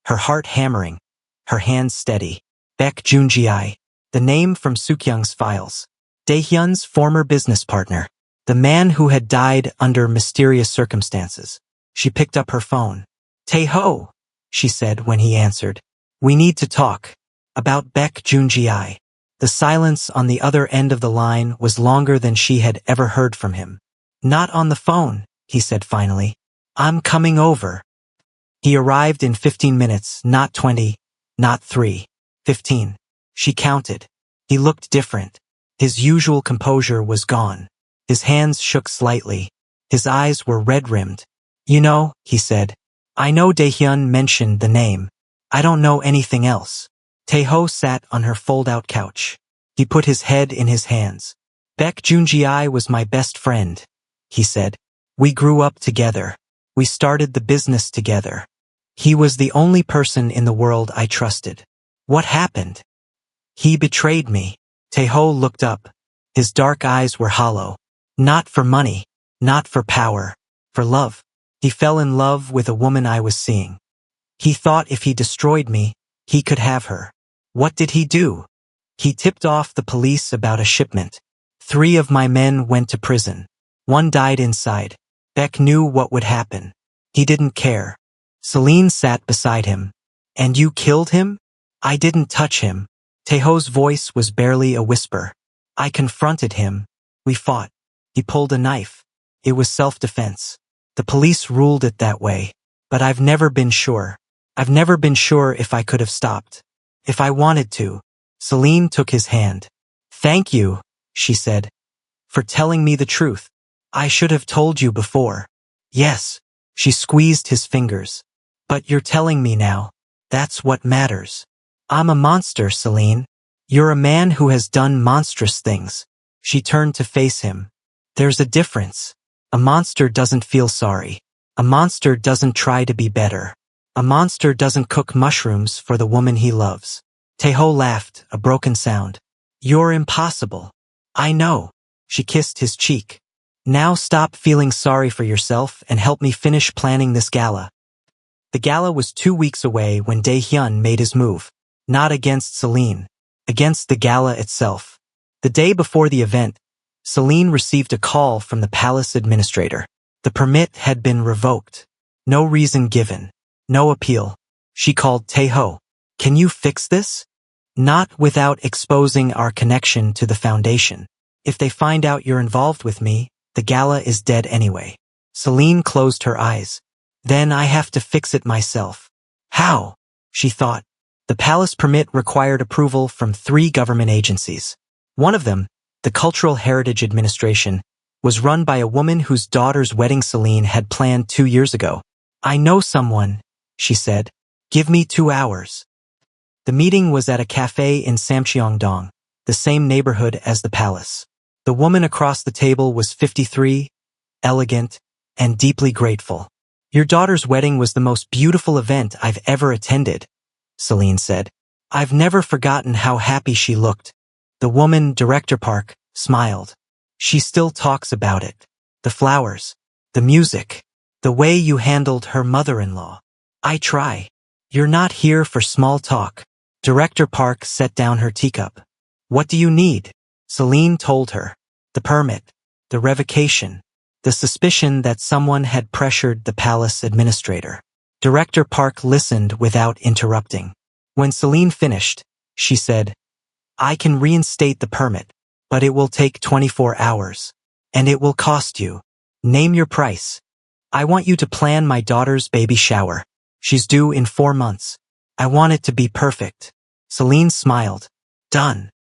her heart hammering, her hands steady. Baek Junji, the name from Sukyoung's files. Dae-hyun's former business partner. The man who had died under mysterious circumstances. She picked up her phone. "Tae-ho," she said when he answered. "We need to talk. About Baek Junji." The silence on the other end of the line was longer than she had ever heard from him. "Not on the phone," he said finally. "I'm coming over." He arrived in 15 minutes, not 20, not 3. 15. She counted. He looked different. His usual composure was gone. His hands shook slightly. His eyes were red-rimmed. "You know," he said, "I know Dae-hyun mentioned the name. I don't know anything else." Tae-ho sat on her fold-out couch. He put his head in his hands. "Baek Junji was my best friend," he said. "We grew up together. We started the business together. He was the only person in the world I trusted. What happened? He betrayed me." Tae-ho looked up. His dark eyes were hollow. "Not for money. Not for power. For love. He fell in love with a woman I was seeing. He thought if he destroyed me, he could have her. What did he do? He tipped off the police about a shipment. 3 of my men went to prison. 1 died inside. Baek knew what would happen. He didn't care." Celine sat beside him. "And you killed him?" "I didn't touch him." Taeho's voice was barely a whisper. "I confronted him. We fought. He pulled a knife. It was self-defense. The police ruled it that way. But I've never been sure. I've never been sure if I could have stopped. If I wanted to." Celine took his hand. "Thank you," she said, "for telling me the truth. I should have told you before." "Yes." She squeezed his fingers. "But you're telling me now. That's what matters." "I'm a monster, Celine. You're a man who has done monstrous things." She turned to face him. "There's a difference. A monster doesn't feel sorry. A monster doesn't try to be better. A monster doesn't cook mushrooms for the woman he loves." Tae-ho laughed, a broken sound. "You're impossible." "I know." She kissed his cheek. "Now stop feeling sorry for yourself and help me finish planning this gala." The gala was 2 weeks away when Dae-hyun made his move. Not against Celine. Against the gala itself. The day before the event, Celine received a call from the palace administrator. The permit had been revoked. No reason given. No appeal. She called Taeho. Can you fix this? Not without exposing our connection to the foundation. If they find out you're involved with me, the gala is dead anyway. Celine closed her eyes. Then I have to fix it myself. How? She thought. The palace permit required approval from 3 government agencies. One of them, the Cultural Heritage Administration, was run by a woman whose daughter's wedding Celine had planned 2 years ago. I know someone, she said. Give me 2 hours. The meeting was at a cafe in Samcheongdong, the same neighborhood as the palace. The woman across the table was 53, elegant, and deeply grateful. Your daughter's wedding was the most beautiful event I've ever attended, Celine said. I've never forgotten how happy she looked. The woman, Director Park, smiled. She still talks about it. The flowers, the music, the way you handled her mother-in-law. I try. You're not here for small talk. Director Park set down her teacup. What do you need? Celine told her. The permit, the revocation, the suspicion that someone had pressured the palace administrator. Director Park listened without interrupting. When Celine finished, she said, I can reinstate the permit, but it will take 24 hours. And it will cost you. Name your price. I want you to plan my daughter's baby shower. She's due in 4 months. I want it to be perfect. Celine smiled. Done.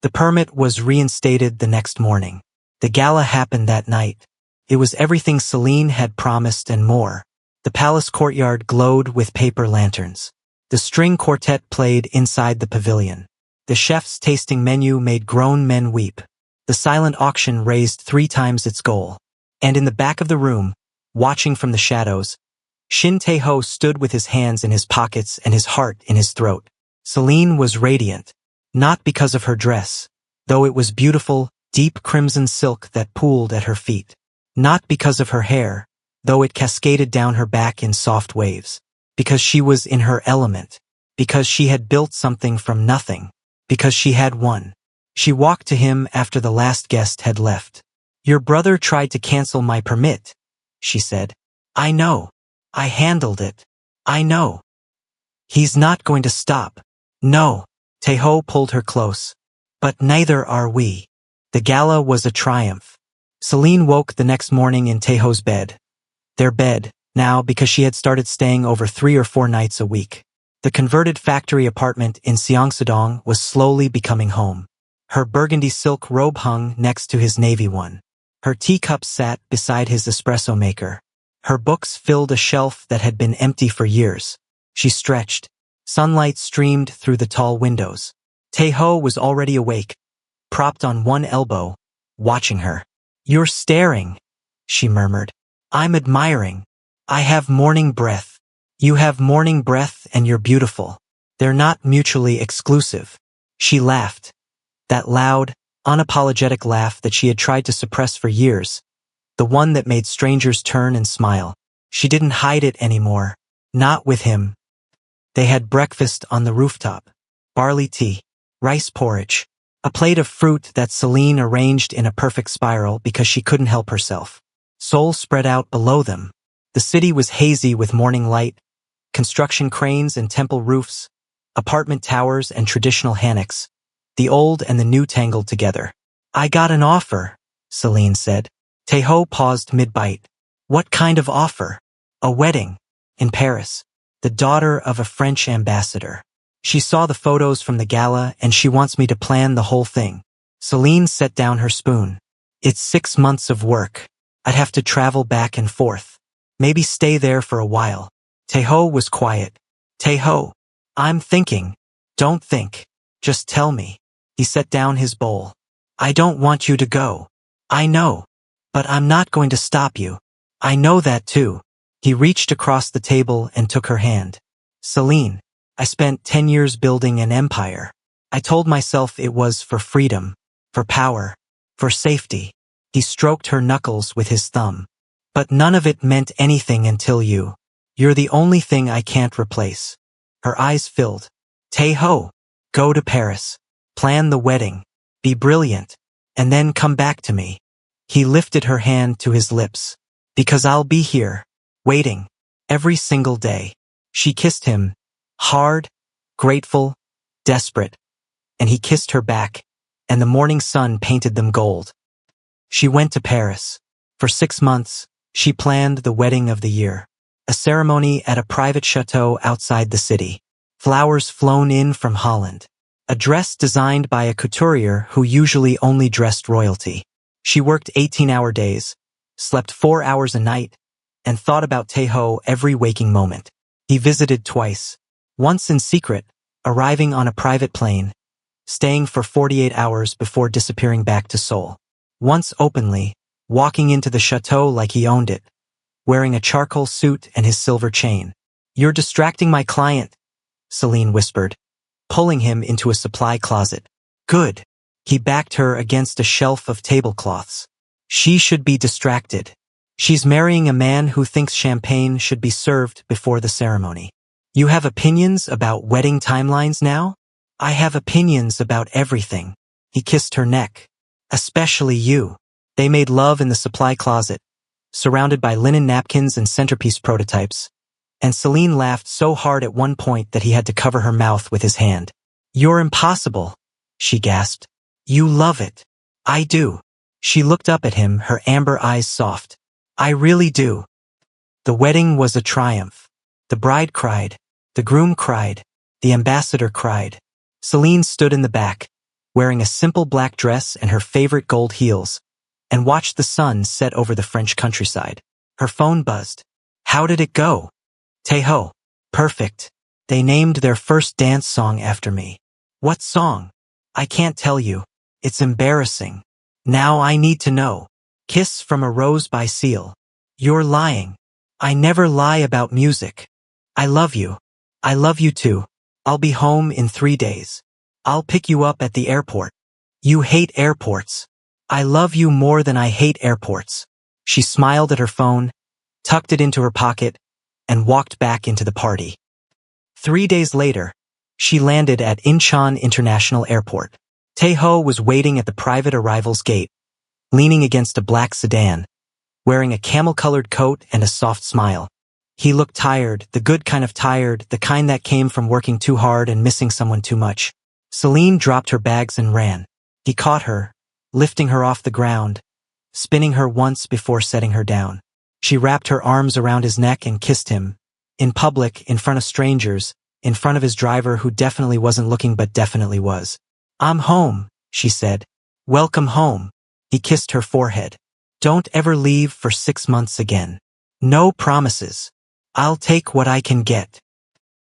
The permit was reinstated the next morning. The gala happened that night. It was everything Celine had promised and more. The palace courtyard glowed with paper lanterns. The string quartet played inside the pavilion. The chef's tasting menu made grown men weep. The silent auction raised 3 times its goal. And in the back of the room, watching from the shadows, Shin Taeho stood with his hands in his pockets and his heart in his throat. Celine was radiant, not because of her dress, though it was beautiful, deep crimson silk that pooled at her feet. Not because of her hair, though it cascaded down her back in soft waves. Because she was in her element. Because she had built something from nothing. Because she had won. She walked to him after the last guest had left. Your brother tried to cancel my permit, she said. I know. I handled it. I know. He's not going to stop. No. Taeho pulled her close. But neither are we. The gala was a triumph. Celine woke the next morning in Taeho's bed. Their bed, now because she had started staying over 3 or 4 nights a week. The converted factory apartment in Seongsadong was slowly becoming home. Her burgundy silk robe hung next to his navy one. Her teacup sat beside his espresso maker. Her books filled a shelf that had been empty for years. She stretched. Sunlight streamed through the tall windows. Taeho was already awake, propped on one elbow, watching her. You're staring, she murmured. I'm admiring. I have morning breath. You have morning breath and you're beautiful. They're not mutually exclusive. She laughed. That loud, unapologetic laugh that she had tried to suppress for years. The one that made strangers turn and smile. She didn't hide it anymore. Not with him. They had breakfast on the rooftop. Barley tea, rice porridge, a plate of fruit that Celine arranged in a perfect spiral because she couldn't help herself. Seoul spread out below them. The city was hazy with morning light, construction cranes and temple roofs, apartment towers and traditional hammocks, the old and the new tangled together. I got an offer, Celine said. Taeho paused mid-bite. What kind of offer? A wedding. In Paris. The daughter of a French ambassador. She saw the photos from the gala and she wants me to plan the whole thing. Celine set down her spoon. It's 6 months of work. I'd have to travel back and forth. Maybe stay there for a while. Taeho was quiet. Taeho, I'm thinking. Don't think. Just tell me. He set down his bowl. I don't want you to go. I know. But I'm not going to stop you. I know that too. He reached across the table and took her hand. Celine, I spent 10 years building an empire. I told myself it was for freedom, for power, for safety. He stroked her knuckles with his thumb. But none of it meant anything until you. You're the only thing I can't replace. Her eyes filled. Taeho, go to Paris. Plan the wedding. Be brilliant. And then come back to me. He lifted her hand to his lips. Because I'll be here, waiting, every single day. She kissed him, hard, grateful, desperate, and he kissed her back, and the morning sun painted them gold. She went to Paris. For 6 months, she planned the wedding of the year. A ceremony at a private chateau outside the city. Flowers flown in from Holland. A dress designed by a couturier who usually only dressed royalty. She worked 18-hour days, slept 4 hours a night, and thought about Taeho every waking moment. He visited twice, once in secret, arriving on a private plane, staying for 48 hours before disappearing back to Seoul. Once openly, walking into the chateau like he owned it, wearing a charcoal suit and his silver chain. "You're distracting my client," Celine whispered, pulling him into a supply closet. "Good." He backed her against a shelf of tablecloths. "She should be distracted. She's marrying a man who thinks champagne should be served before the ceremony. You have opinions about wedding timelines now? I have opinions about everything." He kissed her neck. "Especially you." They made love in the supply closet, surrounded by linen napkins and centerpiece prototypes, and Celine laughed so hard at one point that he had to cover her mouth with his hand. "You're impossible," she gasped. "You love it." "I do." She looked up at him, her amber eyes soft. "I really do." The wedding was a triumph. The bride cried. The groom cried. The ambassador cried. Celine stood in the back, wearing a simple black dress and her favorite gold heels, and watched the sun set over the French countryside. Her phone buzzed. "How did it go?" "Taeho." "Perfect. They named their first dance song after me." "What song?" "I can't tell you. It's embarrassing." "Now I need to know." "Kiss from a Rose by Seal." "You're lying." "I never lie about music." "I love you." "I love you too." "I'll be home in 3 days. I'll pick you up at the airport." "You hate airports." "I love you more than I hate airports." She smiled at her phone, tucked it into her pocket, and walked back into the party. 3 days later, she landed at Incheon International Airport. Taeho was waiting at the private arrivals gate, leaning against a black sedan, wearing a camel-colored coat and a soft smile. He looked tired, the good kind of tired, the kind that came from working too hard and missing someone too much. Celine dropped her bags and ran. He caught her, lifting her off the ground, spinning her once before setting her down. She wrapped her arms around his neck and kissed him. In public, in front of strangers, in front of his driver who definitely wasn't looking but definitely was. "I'm home," she said. "Welcome home." He kissed her forehead. "Don't ever leave for 6 months again. No promises. I'll take what I can get."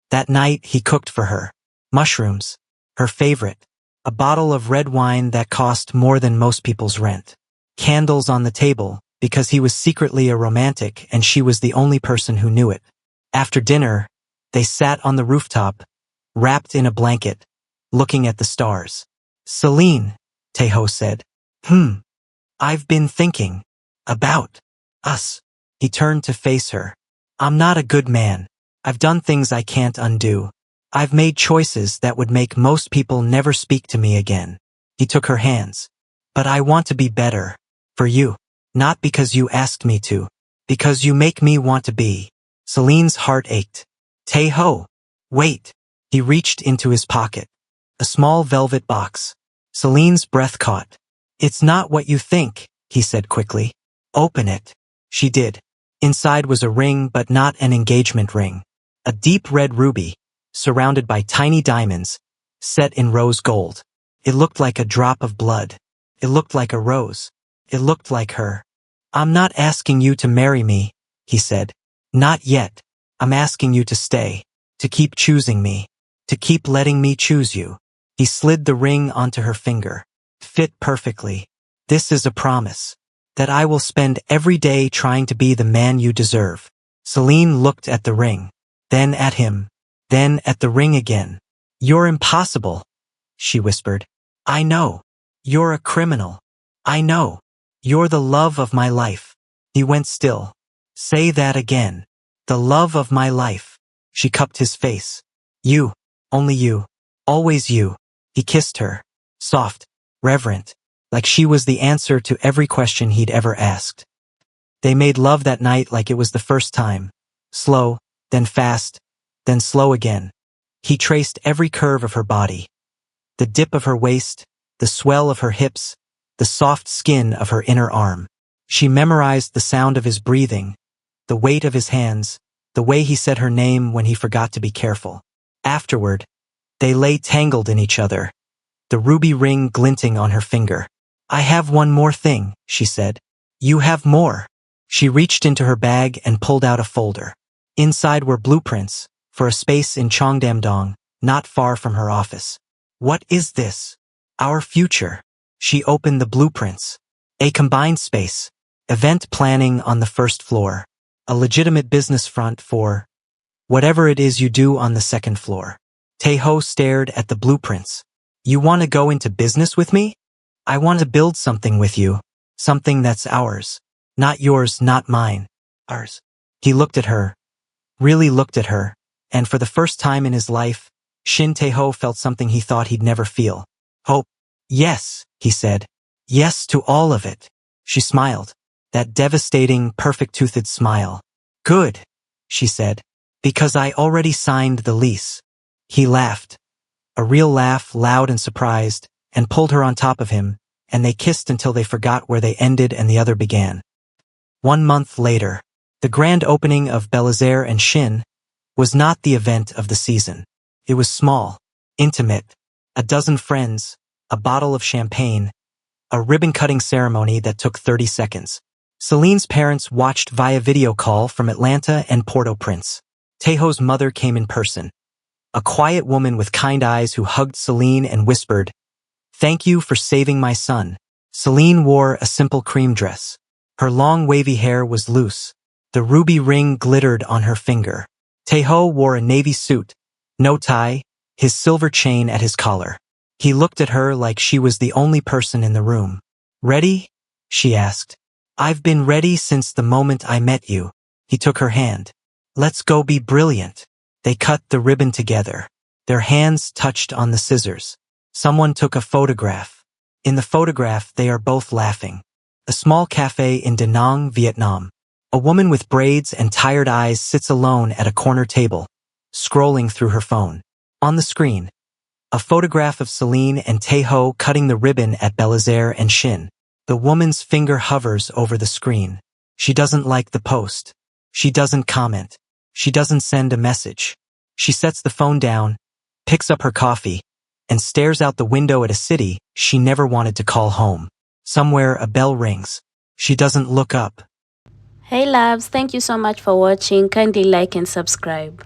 That night he cooked for her. Mushrooms, her favorite. A bottle of red wine that cost more than most people's rent. Candles on the table, because he was secretly a romantic and she was the only person who knew it. After dinner, they sat on the rooftop, wrapped in a blanket, looking at the stars. "Celine," Taeho said. I've been thinking about us." He turned to face her. "I'm not a good man. I've done things I can't undo. I've made choices that would make most people never speak to me again." He took her hands. "But I want to be better. For you. Not because you asked me to. Because you make me want to be." Celine's heart ached. "Taeho, wait." He reached into his pocket. A small velvet box. Celine's breath caught. "It's not what you think," he said quickly. "Open it." She did. Inside was a ring, but not an engagement ring. A deep red ruby, surrounded by tiny diamonds, set in rose gold. It looked like a drop of blood. It looked like a rose. It looked like her. "I'm not asking you to marry me," he said. "Not yet. I'm asking you to stay, to keep choosing me, to keep letting me choose you." He slid the ring onto her finger. Fit perfectly. "This is a promise. That I will spend every day trying to be the man you deserve." Celine looked at the ring, then at him, then at the ring again. "You're impossible," she whispered. "I know. You're a criminal. I know. You're the love of my life." He went still. "Say that again. The love of my life." She cupped his face. "You. Only you. Always you." He kissed her. Soft, reverent, like she was the answer to every question he'd ever asked. They made love that night like it was the first time. Slow, then fast, then slow again. He traced every curve of her body. The dip of her waist, the swell of her hips, the soft skin of her inner arm. She memorized the sound of his breathing, the weight of his hands, the way he said her name when he forgot to be careful. Afterward, they lay tangled in each other, the ruby ring glinting on her finger. "I have one more thing," she said. "You have more." She reached into her bag and pulled out a folder. Inside were blueprints for a space in Cheongdam-dong, not far from her office. "What is this?" "Our future." She opened the blueprints. A combined space. Event planning on the first floor. A legitimate business front for whatever it is you do on the second floor. Tae-ho stared at the blueprints. "You want to go into business with me? I want to build something with you. Something that's ours. Not yours, not mine. Ours." He looked at her. Really looked at her. And for the first time in his life, Shin Tae-ho felt something he thought he'd never feel. Hope. "Yes," he said. "Yes to all of it." She smiled. That devastating, perfect-toothed smile. "Good," she said. "Because I already signed the lease." He laughed. A real laugh, loud and surprised, and pulled her on top of him, and they kissed until they forgot where they ended and the other began. 1 month later, the grand opening of Belazaire and Shin was not the event of the season. It was small, intimate, a dozen friends, a bottle of champagne, a ribbon-cutting ceremony that took 30 seconds. Celine's parents watched via video call from Atlanta and Port-au-Prince. Taeho's mother came in person. A quiet woman with kind eyes who hugged Celine and whispered, "Thank you for saving my son." Celine wore a simple cream dress. Her long wavy hair was loose. The ruby ring glittered on her finger. Tae-ho wore a navy suit, no tie, his silver chain at his collar. He looked at her like she was the only person in the room. "Ready?" she asked. "I've been ready since the moment I met you." He took her hand. "Let's go be brilliant." They cut the ribbon together. Their hands touched on the scissors. Someone took a photograph. In the photograph, they are both laughing. A small cafe in Da Nang, Vietnam. A woman with braids and tired eyes sits alone at a corner table, scrolling through her phone. On the screen, a photograph of Celine and Tae-ho cutting the ribbon at Belazaire and Shin. The woman's finger hovers over the screen. She doesn't like the post. She doesn't comment. She doesn't send a message. She sets the phone down, picks up her coffee, and stares out the window at a city she never wanted to call home. Somewhere a bell rings. She doesn't look up. Hey loves, thank you so much for watching. Kindly like and subscribe.